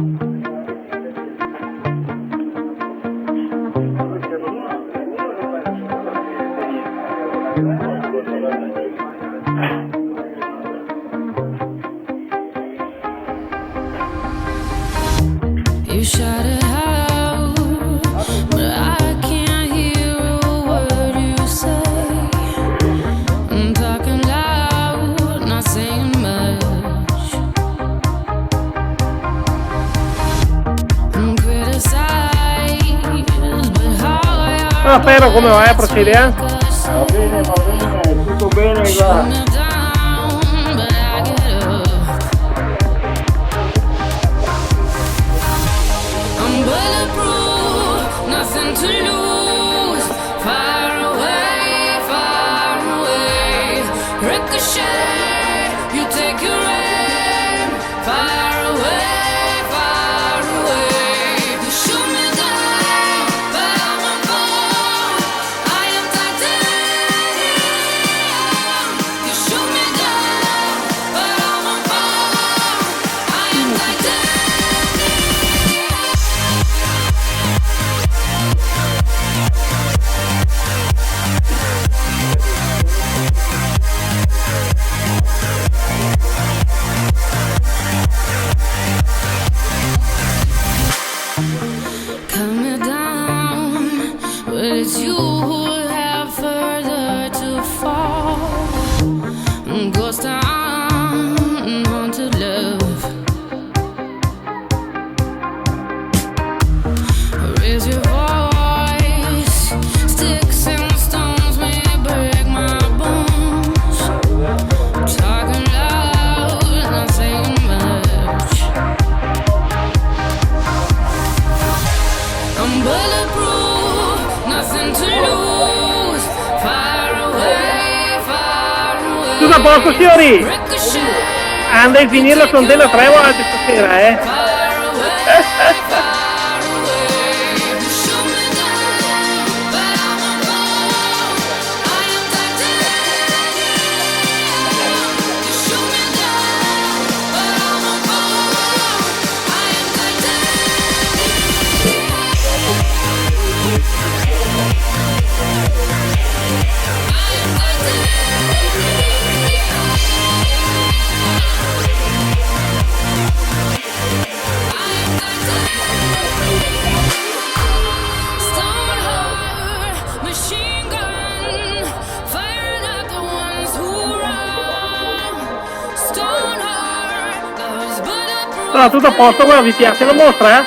You shout it out, but I can't hear a word you say. I'm talking loud, not saying much. I'm criticized, but how I Pero come va? Procede, Va bene, tutto bene qua. me down, but I get up. I'm bulletproof, nothing to lose. Far away, ricochet. You take your aim. Far away. You shoot me down, but I won't fall. I am titanium. You shoot me down, but I won't fall. I am titanium. Cut me down, but it's you who have further to fall. Ghost town, haunted love. Raise your voice, sticks and stones may break my bones. Talking loud, not saying much. I'm bulletproof, nothing to lose. Far away. Tutto a posto, signori? Ricochet. Andai a finire la sondella 3 volte stasera, eh? Far away. You shoot me down, but I won't fall. I am titanium. You shoot me down, but I won't fall. I am Stone heart, machine gun, firing at the ones who run. Stone heart, love's bulletproof. No, tutto a posto, guarda, vi piace la mostra, eh?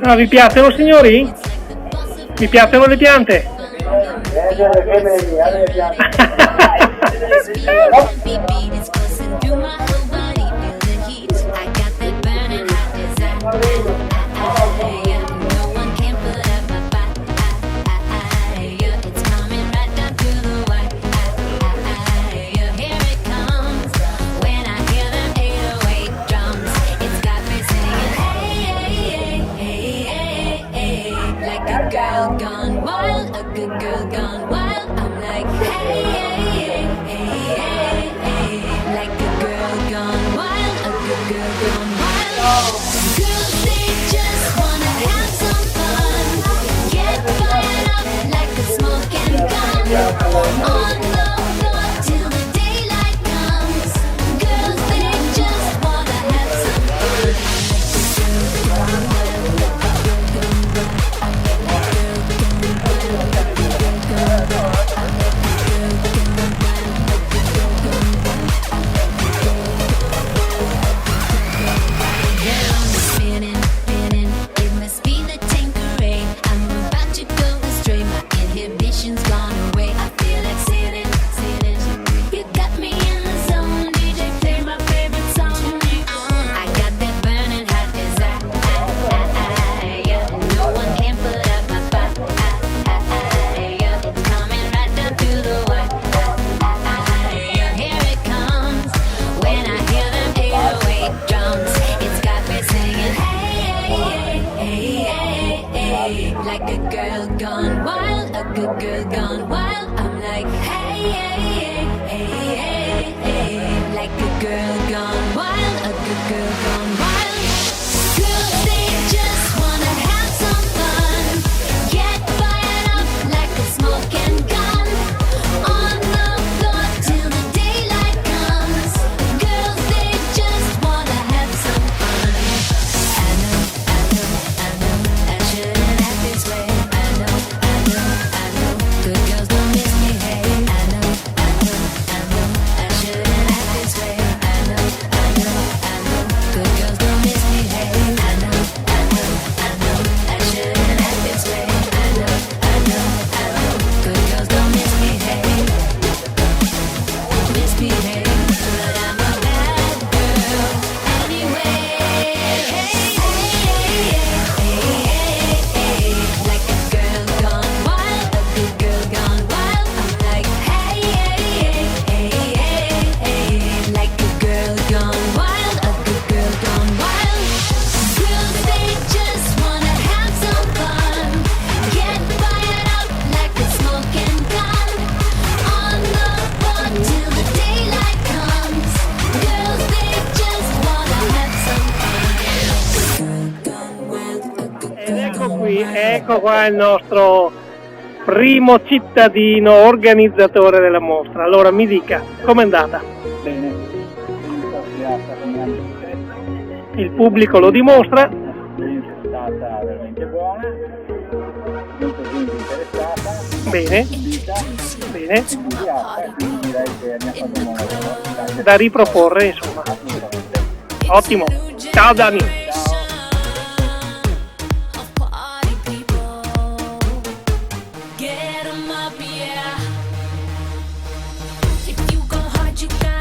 Ah, vi piacciono, signori? Mi piacciono le piante? Girl gone wild, a good girl gone wild. I'm like, hey, hey, hey, hey, hey. Like a girl gone wild, a good girl gone wild. Girls, they just girl gone wild, a good girl gone wild. Girls, they just wanna have some fun, get fired up like a smoking gun, on the floor till the daylight comes. Girls, they just wanna have some fun. I know, I shouldn't act this way. I know, good girls don't misbehave. I know, I shouldn't act this way. I know, good girls don't misbehave. I know, I shouldn't act this way. I know, good girls don't misbehave. But I'm a bad girl anyway. Like a girl gone wild, a good girl gone wild. I'm like, like a girl gone wild, a good girl gone wild. Girls, they just wanna have some fun, get fired up like a smoking gun, on the floor till the daylight comes. Girls, they just wanna have some fun. Girl gone wild, a good Ed ecco qua il nostro primo cittadino organizzatore della mostra. Allora mi dica, com'è andata? Bene, è stata interessante, Il pubblico lo dimostra. l'esperienza è stata veramente buona, molta gente interessata, Bene, convinta, bene, entusiasta, quindi direi che abbiamo fatto un buon lavoro. Grazie. da riproporre insomma. Assolutamente. Ottimo. Ciao Dani. Of party people, get 'em up, yeah. If you go hard, you got